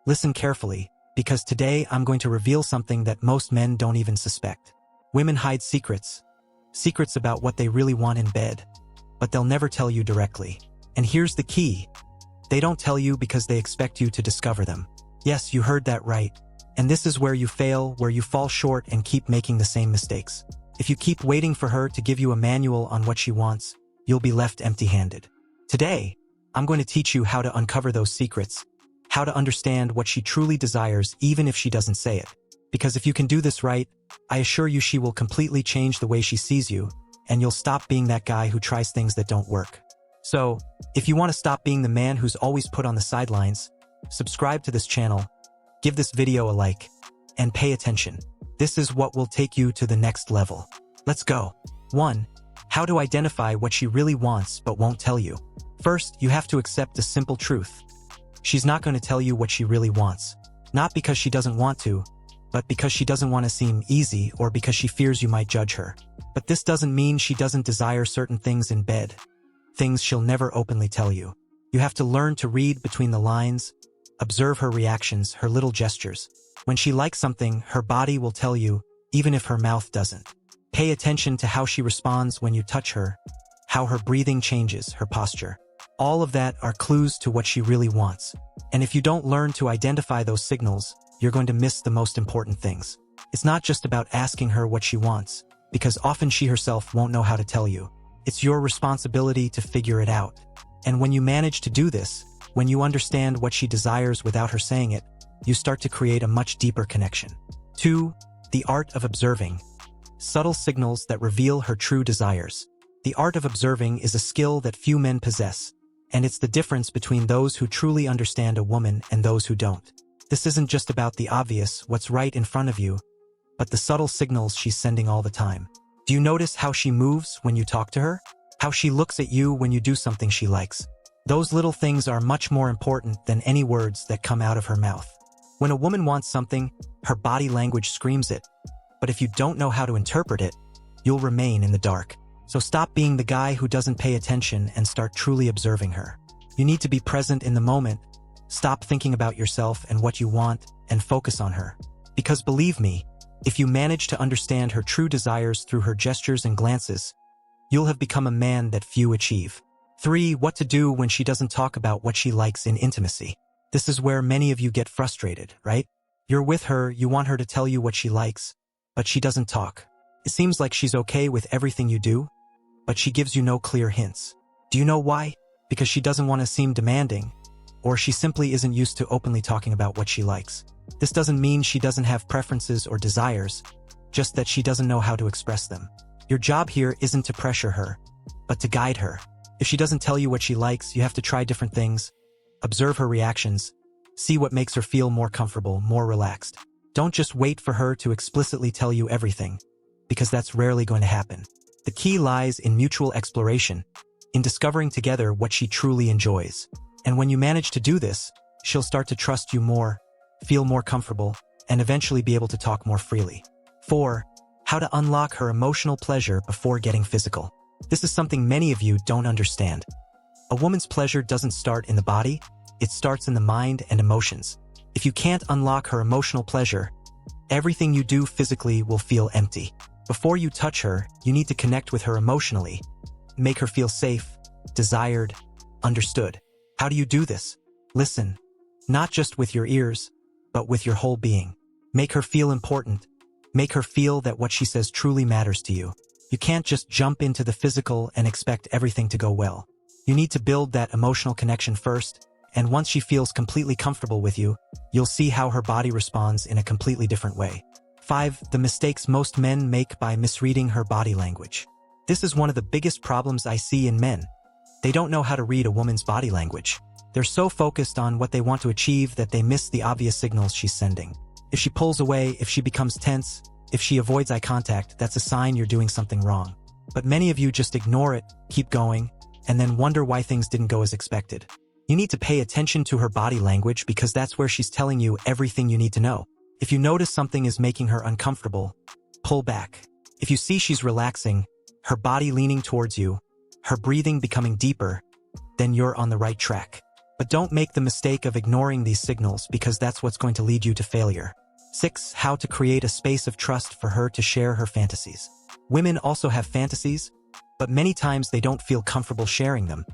Listen carefully, because today I'm going to reveal something that most men don't even suspect. Women hide secrets. Secrets about what they really want in bed. But they'll never tell you directly. And here's the key. They don't tell you because they expect you to discover them. Yes, you heard that right. And this is where you fail, where you fall short and keep making the same mistakes. If you keep waiting for her to give you a manual on what she wants, you'll be left empty-handed. Today, I'm going to teach you how to uncover those secrets, how to understand what she truly desires even if she doesn't say it. Because if you can do this right, I assure you she will completely change the way she sees you, and you'll stop being that guy who tries things that don't work. So, if you want to stop being the man who's always put on the sidelines, subscribe to this channel, give this video a like, and pay attention. This is what will take you to the next level. Let's go. 1. How to identify what she really wants but won't tell you. First, you have to accept a simple truth. She's not going to tell you what she really wants. Not because she doesn't want to, but because she doesn't want to seem easy or because she fears you might judge her. But this doesn't mean she doesn't desire certain things in bed. Things she'll never openly tell you. You have to learn to read between the lines, observe her reactions, her little gestures. When she likes something, her body will tell you, even if her mouth doesn't. Pay attention to how she responds when you touch her, how her breathing changes, her posture. All of that are clues to what she really wants. And if you don't learn to identify those signals, you're going to miss the most important things. It's not just about asking her what she wants, because often she herself won't know how to tell you. It's your responsibility to figure it out. And when you manage to do this, when you understand what she desires without her saying it, you start to create a much deeper connection. 2. The art of observing. Subtle signals that reveal her true desires. The art of observing is a skill that few men possess, and it's the difference between those who truly understand a woman and those who don't. This isn't just about the obvious, what's right in front of you, but the subtle signals she's sending all the time. Do you notice how she moves when you talk to her? How she looks at you when you do something she likes? Those little things are much more important than any words that come out of her mouth. When a woman wants something, her body language screams it. But if you don't know how to interpret it, you'll remain in the dark. So stop being the guy who doesn't pay attention and start truly observing her. You need to be present in the moment. Stop thinking about yourself and what you want and focus on her. Because believe me, if you manage to understand her true desires through her gestures and glances, you'll have become a man that few achieve. 3. What to do when she doesn't talk about what she likes in intimacy. This is where many of you get frustrated, right? You're with her, you want her to tell you what she likes, but she doesn't talk. It seems like she's okay with everything you do, but she gives you no clear hints. Do you know why? Because she doesn't want to seem demanding, or she simply isn't used to openly talking about what she likes. This doesn't mean she doesn't have preferences or desires, just that she doesn't know how to express them. Your job here isn't to pressure her, but to guide her. If she doesn't tell you what she likes, you have to try different things, observe her reactions, see what makes her feel more comfortable, more relaxed. Don't just wait for her to explicitly tell you everything, because that's rarely going to happen. The key lies in mutual exploration, in discovering together what she truly enjoys. And when you manage to do this, she'll start to trust you more, feel more comfortable, and eventually be able to talk more freely. 4. How to unlock her emotional pleasure before getting physical. This is something many of you don't understand. A woman's pleasure doesn't start in the body, it starts in the mind and emotions. If you can't unlock her emotional pleasure, everything you do physically will feel empty. Before you touch her, you need to connect with her emotionally, make her feel safe, desired, understood. How do you do this? Listen, not just with your ears, but with your whole being. Make her feel important. Make her feel that what she says truly matters to you. You can't just jump into the physical and expect everything to go well. You need to build that emotional connection first, and once she feels completely comfortable with you, you'll see how her body responds in a completely different way. 5. The mistakes most men make by misreading her body language. This is one of the biggest problems I see in men. They don't know how to read a woman's body language. They're so focused on what they want to achieve that they miss the obvious signals she's sending. If she pulls away, if she becomes tense, if she avoids eye contact, that's a sign you're doing something wrong. But many of you just ignore it, keep going, and then wonder why things didn't go as expected. You need to pay attention to her body language because that's where she's telling you everything you need to know. If you notice something is making her uncomfortable, pull back. If you see she's relaxing, her body leaning towards you, her breathing becoming deeper, then you're on the right track. But don't make the mistake of ignoring these signals because that's what's going to lead you to failure. 6. How to create a space of trust for her to share her fantasies. Women also have fantasies, but many times they don't feel comfortable sharing them,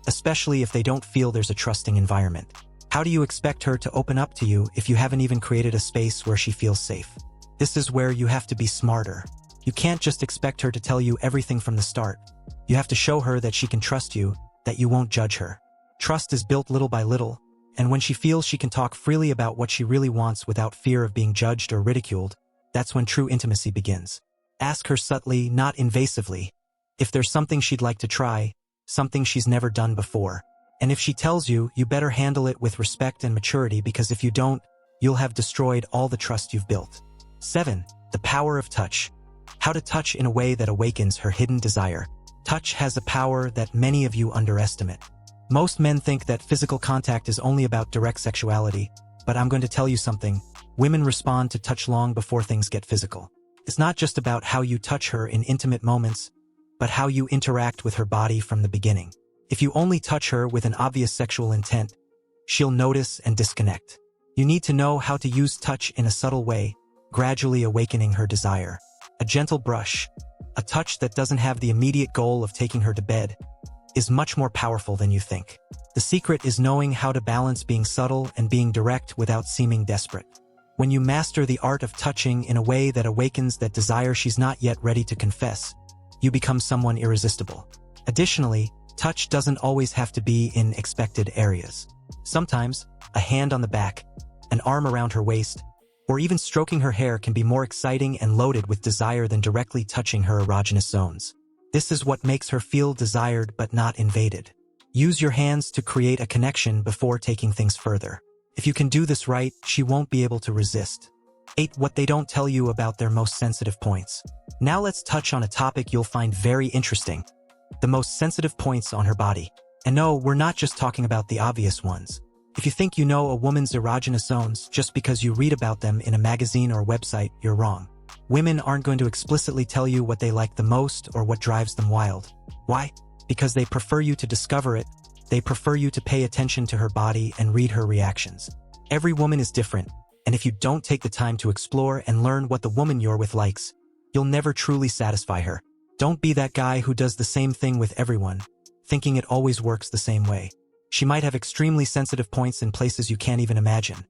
especially if they don't feel there's a trusting environment. How do you expect her to open up to you if you haven't even created a space where she feels safe? This is where you have to be smarter. You can't just expect her to tell you everything from the start. You have to show her that she can trust you, that you won't judge her. Trust is built little by little, and when she feels she can talk freely about what she really wants without fear of being judged or ridiculed, that's when true intimacy begins. Ask her subtly, not invasively, if there's something she'd like to try, something she's never done before. And if she tells you, you better handle it with respect and maturity, because if you don't, you'll have destroyed all the trust you've built. 7. The power of touch. How to touch in a way that awakens her hidden desire. Touch has a power that many of you underestimate. Most men think that physical contact is only about direct sexuality, but I'm going to tell you something. Women respond to touch long before things get physical. It's not just about how you touch her in intimate moments, but how you interact with her body from the beginning. If you only touch her with an obvious sexual intent, she'll notice and disconnect. You need to know how to use touch in a subtle way, gradually awakening her desire. A gentle brush, a touch that doesn't have the immediate goal of taking her to bed, is much more powerful than you think. The secret is knowing how to balance being subtle and being direct without seeming desperate. When you master the art of touching in a way that awakens that desire she's not yet ready to confess, you become someone irresistible. Additionally, touch doesn't always have to be in expected areas. Sometimes, a hand on the back, an arm around her waist, or even stroking her hair can be more exciting and loaded with desire than directly touching her erogenous zones. This is what makes her feel desired but not invaded. Use your hands to create a connection before taking things further. If you can do this right, she won't be able to resist. 8. What they don't tell you about their most sensitive points. Now let's touch on a topic you'll find very interesting. The most sensitive points on her body. And no, we're not just talking about the obvious ones. If you think you know a woman's erogenous zones just because you read about them in a magazine or website, you're wrong. Women aren't going to explicitly tell you what they like the most or what drives them wild. Why? Because they prefer you to discover it. They prefer you to pay attention to her body and read her reactions. Every woman is different, and if you don't take the time to explore and learn what the woman you're with likes, you'll never truly satisfy her. Don't be that guy who does the same thing with everyone, thinking it always works the same way. She might have extremely sensitive points in places you can't even imagine.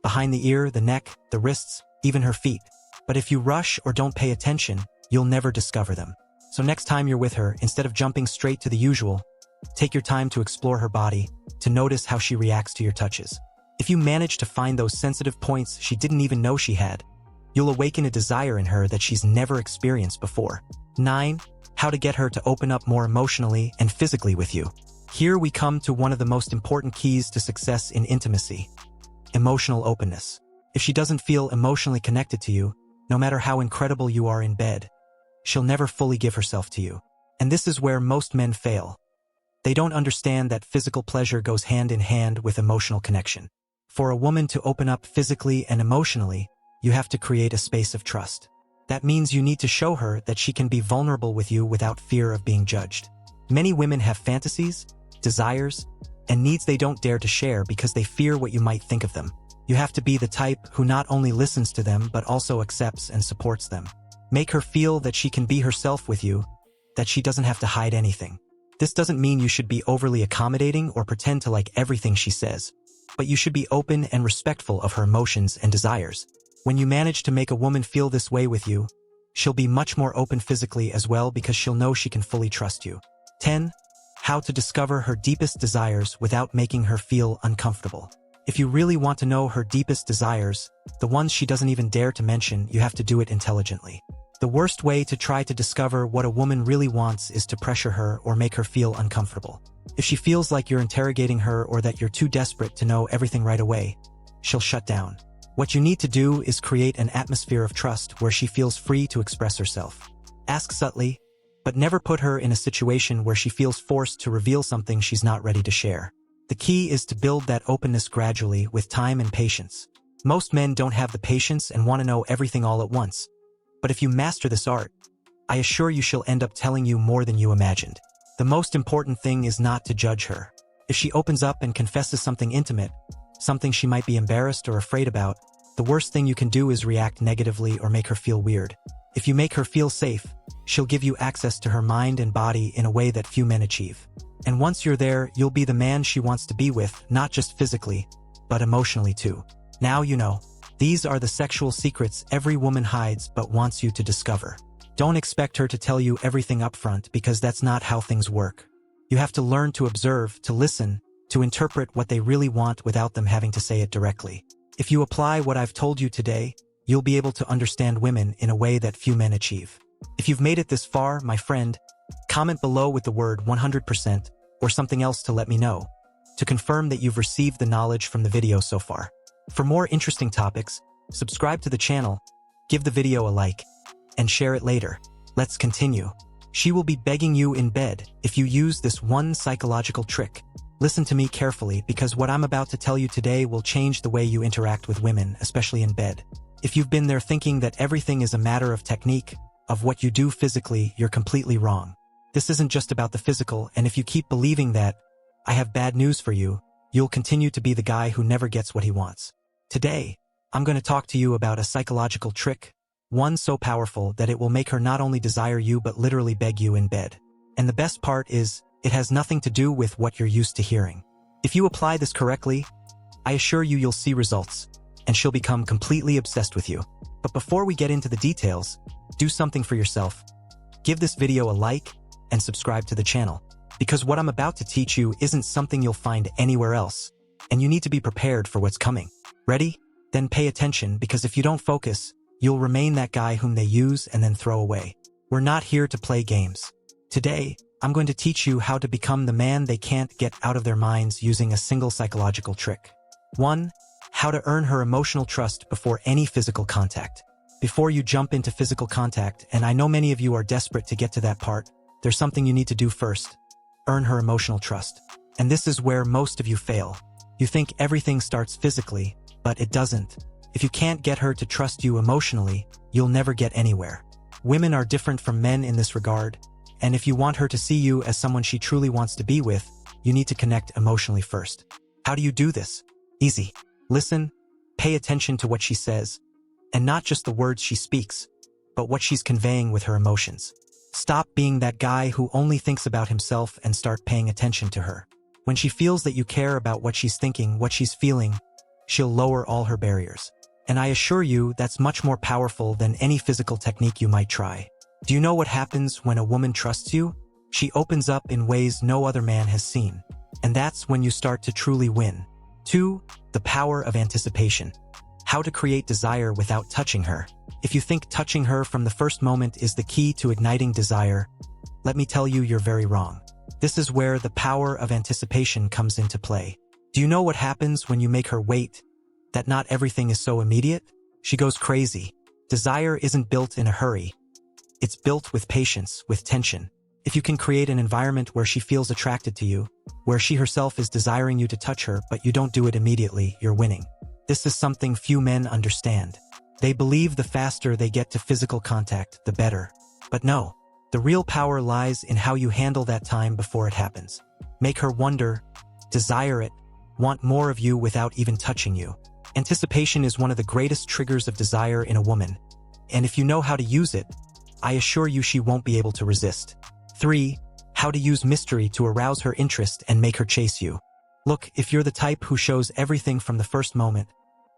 Behind the ear, the neck, the wrists, even her feet. But if you rush or don't pay attention, you'll never discover them. So next time you're with her, instead of jumping straight to the usual, take your time to explore her body, to notice how she reacts to your touches. If you manage to find those sensitive points she didn't even know she had, you'll awaken a desire in her that she's never experienced before. 9. How to get her to open up more emotionally and physically with you. Here we come to one of the most important keys to success in intimacy: emotional openness. If she doesn't feel emotionally connected to you, no matter how incredible you are in bed, she'll never fully give herself to you. And this is where most men fail. They don't understand that physical pleasure goes hand in hand with emotional connection. For a woman to open up physically and emotionally, you have to create a space of trust. That means you need to show her that she can be vulnerable with you without fear of being judged. Many women have fantasies, desires, and needs they don't dare to share because they fear what you might think of them. You have to be the type who not only listens to them but also accepts and supports them. Make her feel that she can be herself with you, that she doesn't have to hide anything. This doesn't mean you should be overly accommodating or pretend to like everything she says, but you should be open and respectful of her emotions and desires. When you manage to make a woman feel this way with you, she'll be much more open physically as well because she'll know she can fully trust you. 10. How to discover her deepest desires without making her feel uncomfortable. If you really want to know her deepest desires, the ones she doesn't even dare to mention, you have to do it intelligently. The worst way to try to discover what a woman really wants is to pressure her or make her feel uncomfortable. If she feels like you're interrogating her or that you're too desperate to know everything right away, she'll shut down. What you need to do is create an atmosphere of trust where she feels free to express herself. Ask subtly, but never put her in a situation where she feels forced to reveal something she's not ready to share. The key is to build that openness gradually with time and patience. Most men don't have the patience and want to know everything all at once. But if you master this art, I assure you she'll end up telling you more than you imagined. The most important thing is not to judge her. If she opens up and confesses something intimate, something she might be embarrassed or afraid about, the worst thing you can do is react negatively or make her feel weird. If you make her feel safe, she'll give you access to her mind and body in a way that few men achieve. And once you're there, you'll be the man she wants to be with, not just physically, but emotionally too. Now you know. These are the sexual secrets every woman hides but wants you to discover. Don't expect her to tell you everything upfront because that's not how things work. You have to learn to observe, to listen, to interpret what they really want without them having to say it directly. If you apply what I've told you today, you'll be able to understand women in a way that few men achieve. If you've made it this far, my friend, comment below with the word 100% or something else to let me know, to confirm that you've received the knowledge from the video so far. For more interesting topics, subscribe to the channel, give the video a like, and share it later. Let's continue. She will be begging you in bed if you use this one psychological trick. Listen to me carefully because what I'm about to tell you today will change the way you interact with women, especially in bed. If you've been there thinking that everything is a matter of technique, of what you do physically, you're completely wrong. This isn't just about the physical, and if you keep believing that, I have bad news for you. You'll continue to be the guy who never gets what he wants. Today, I'm going to talk to you about a psychological trick, one so powerful that it will make her not only desire you but literally beg you in bed. And the best part is, it has nothing to do with what you're used to hearing. If you apply this correctly, I assure you you'll see results, and she'll become completely obsessed with you. But before we get into the details, do something for yourself. Give this video a like and subscribe to the channel, because what I'm about to teach you isn't something you'll find anywhere else, and you need to be prepared for what's coming. Ready? Then pay attention, because if you don't focus, you'll remain that guy whom they use and then throw away. We're not here to play games. Today, I'm going to teach you how to become the man they can't get out of their minds using a single psychological trick. 1. How to earn her emotional trust before any physical contact. Before you jump into physical contact, and I know many of you are desperate to get to that part, there's something you need to do first. Earn her emotional trust. And this is where most of you fail. You think everything starts physically, but it doesn't. If you can't get her to trust you emotionally, you'll never get anywhere. Women are different from men in this regard, and if you want her to see you as someone she truly wants to be with, you need to connect emotionally first. How do you do this? Easy. Listen, pay attention to what she says, and not just the words she speaks, but what she's conveying with her emotions. Stop being that guy who only thinks about himself and start paying attention to her. When she feels that you care about what she's thinking, what she's feeling, she'll lower all her barriers. And I assure you that's much more powerful than any physical technique you might try. Do you know what happens when a woman trusts you? She opens up in ways no other man has seen. And that's when you start to truly win. 2. The power of anticipation. How to create desire without touching her. If you think touching her from the first moment is the key to igniting desire, let me tell you you're very wrong. This is where the power of anticipation comes into play. Do you know what happens when you make her wait? That not everything is so immediate? She goes crazy. Desire isn't built in a hurry. It's built with patience, with tension. If you can create an environment where she feels attracted to you, where she herself is desiring you to touch her but you don't do it immediately, you're winning. This is something few men understand. They believe the faster they get to physical contact, the better. But no, the real power lies in how you handle that time before it happens. Make her wonder, desire it, want more of you without even touching you. Anticipation is one of the greatest triggers of desire in a woman, and if you know how to use it, I assure you she won't be able to resist. 3. How to use mystery to arouse her interest and make her chase you. Look, if you're the type who shows everything from the first moment,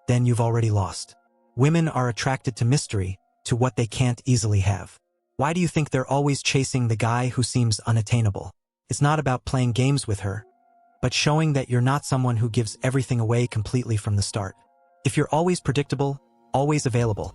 then you've already lost. Women are attracted to mystery, to what they can't easily have. Why do you think they're always chasing the guy who seems unattainable? It's not about playing games with her, but showing that you're not someone who gives everything away completely from the start. If you're always predictable, always available,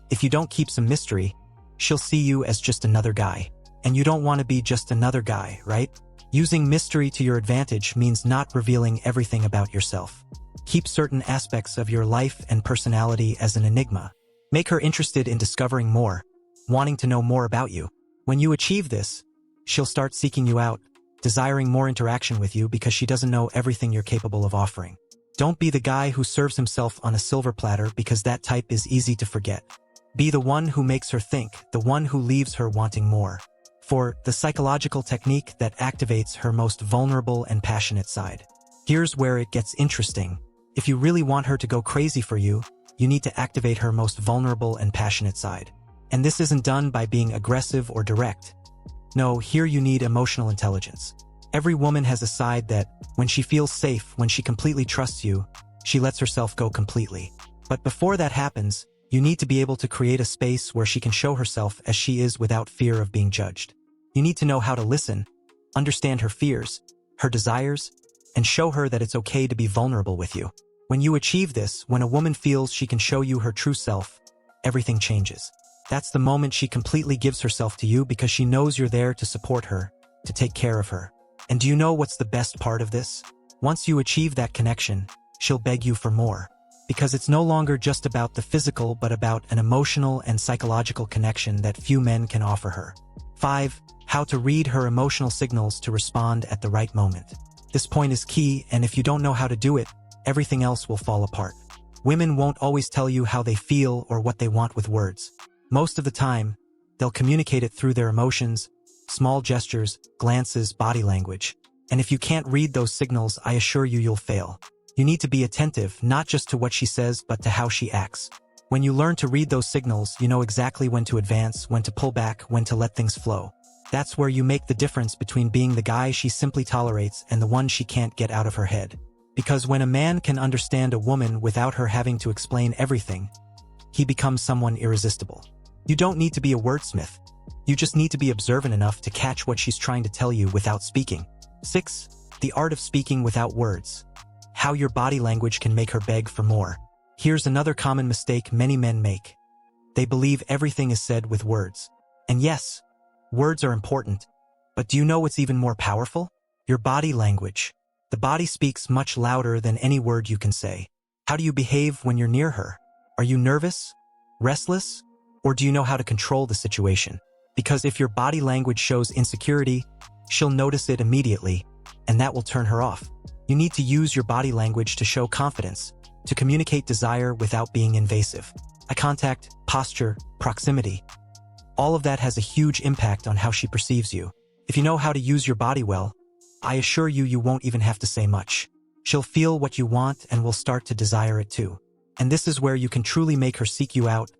if you don't keep some mystery, she'll see you as just another guy. And you don't want to be just another guy, right? Using mystery to your advantage means not revealing everything about yourself. Keep certain aspects of your life and personality as an enigma. Make her interested in discovering more, wanting to know more about you. When you achieve this, she'll start seeking you out, desiring more interaction with you because she doesn't know everything you're capable of offering. Don't be the guy who serves himself on a silver platter because that type is easy to forget. Be the one who makes her think, the one who leaves her wanting more. 4. The psychological technique that activates her most vulnerable and passionate side. Here's where it gets interesting. If you really want her to go crazy for you, you need to activate her most vulnerable and passionate side. And this isn't done by being aggressive or direct. No, here you need emotional intelligence. Every woman has a side that, when she feels safe, when she completely trusts you, she lets herself go completely. But before that happens, you need to be able to create a space where she can show herself as she is without fear of being judged. You need to know how to listen, understand her fears, her desires, and show her that it's okay to be vulnerable with you. When you achieve this, when a woman feels she can show you her true self, everything changes. That's the moment she completely gives herself to you because she knows you're there to support her, to take care of her. And do you know what's the best part of this? Once you achieve that connection, she'll beg you for more. Because it's no longer just about the physical but about an emotional and psychological connection that few men can offer her. 5. How to read her emotional signals to respond at the right moment. This point is key, and if you don't know how to do it, everything else will fall apart. Women won't always tell you how they feel or what they want with words. Most of the time, they'll communicate it through their emotions, small gestures, glances, body language. And if you can't read those signals, I assure you you'll fail. You need to be attentive, not just to what she says, but to how she acts. When you learn to read those signals, you know exactly when to advance, when to pull back, when to let things flow. That's where you make the difference between being the guy she simply tolerates and the one she can't get out of her head. Because when a man can understand a woman without her having to explain everything, he becomes someone irresistible. You don't need to be a wordsmith. You just need to be observant enough to catch what she's trying to tell you without speaking. 6. The art of speaking without words. How your body language can make her beg for more. Here's another common mistake many men make. They believe everything is said with words. And yes, words are important. But do you know what's even more powerful? Your body language. The body speaks much louder than any word you can say. How do you behave when you're near her? Are you nervous? Restless? Or do you know how to control the situation? Because if your body language shows insecurity, she'll notice it immediately, and that will turn her off. You need to use your body language to show confidence, to communicate desire without being invasive. Eye contact, posture, proximity. All of that has a huge impact on how she perceives you. If you know how to use your body well, I assure you you won't even have to say much. She'll feel what you want and will start to desire it too. And this is where you can truly make her seek you out,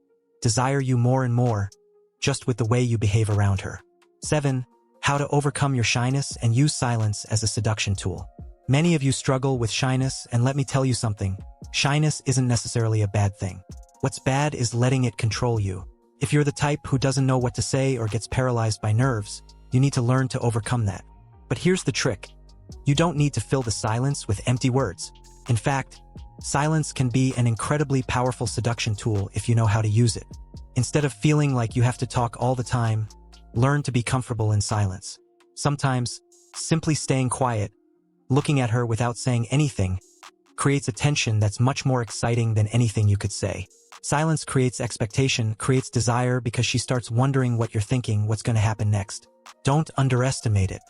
desire you more and more, just with the way you behave around her. 7. How to overcome your shyness and use silence as a seduction tool. Many of you struggle with shyness, and let me tell you something. Shyness isn't necessarily a bad thing. What's bad is letting it control you. If you're the type who doesn't know what to say or gets paralyzed by nerves, you need to learn to overcome that. But here's the trick. You don't need to fill the silence with empty words. In fact, silence can be an incredibly powerful seduction tool if you know how to use it. Instead of feeling like you have to talk all the time, learn to be comfortable in silence. Sometimes, simply staying quiet, looking at her without saying anything, creates a tension that's much more exciting than anything you could say. Silence creates expectation, creates desire because she starts wondering what you're thinking, what's going to happen next. Don't underestimate it.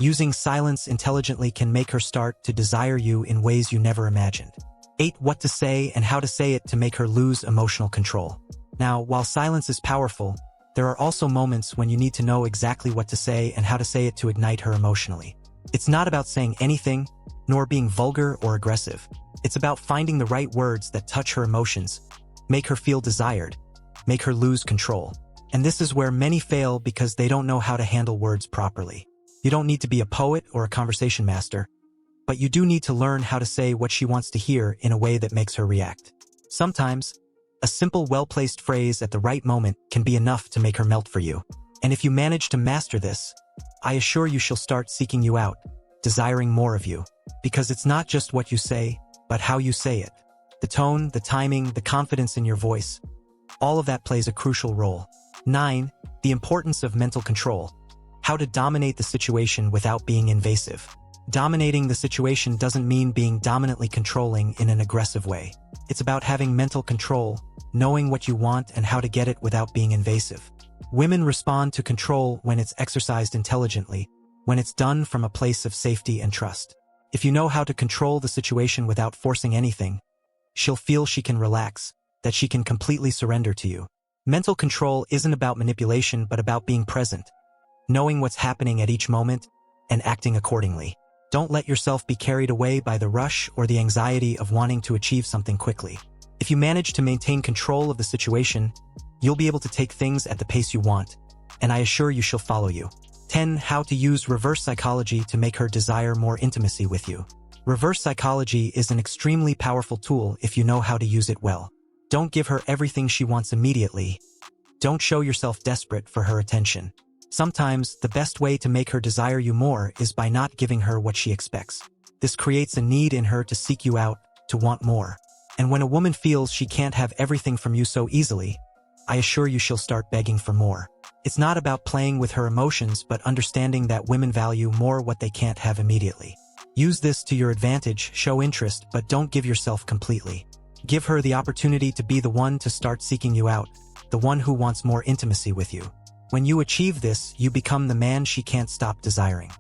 Using silence intelligently can make her start to desire you in ways you never imagined. 8. What to say and how to say it to make her lose emotional control. Now, while silence is powerful, there are also moments when you need to know exactly what to say and how to say it to ignite her emotionally. It's not about saying anything, nor being vulgar or aggressive. It's about finding the right words that touch her emotions, make her feel desired, make her lose control. And this is where many fail because they don't know how to handle words properly. You don't need to be a poet or a conversation master, but you do need to learn how to say what she wants to hear in a way that makes her react. Sometimes, a simple, well-placed phrase at the right moment can be enough to make her melt for you. And if you manage to master this, I assure you she'll start seeking you out, desiring more of you. Because it's not just what you say, but how you say it. The tone, the timing, the confidence in your voice. All of that plays a crucial role. 9. The importance of mental control. How to dominate the situation without being invasive. Dominating the situation doesn't mean being dominantly controlling in an aggressive way. It's about having mental control, knowing what you want and how to get it without being invasive. Women respond to control when it's exercised intelligently, when it's done from a place of safety and trust. If you know how to control the situation without forcing anything, she'll feel she can relax, that she can completely surrender to you. Mental control isn't about manipulation but about being present. knowing what's happening at each moment, and acting accordingly. Don't let yourself be carried away by the rush or the anxiety of wanting to achieve something quickly. If you manage to maintain control of the situation, you'll be able to take things at the pace you want, and I assure you she'll follow you. 10. How to use reverse psychology to make her desire more intimacy with you. Reverse psychology is an extremely powerful tool if you know how to use it well. Don't give her everything she wants immediately. Don't show yourself desperate for her attention. Sometimes, the best way to make her desire you more is by not giving her what she expects. This creates a need in her to seek you out, to want more. And when a woman feels she can't have everything from you so easily, I assure you she'll start begging for more. It's not about playing with her emotions but understanding that women value more what they can't have immediately. Use this to your advantage, show interest, but don't give yourself completely. Give her the opportunity to be the one to start seeking you out, the one who wants more intimacy with you. When you achieve this, you become the man she can't stop desiring.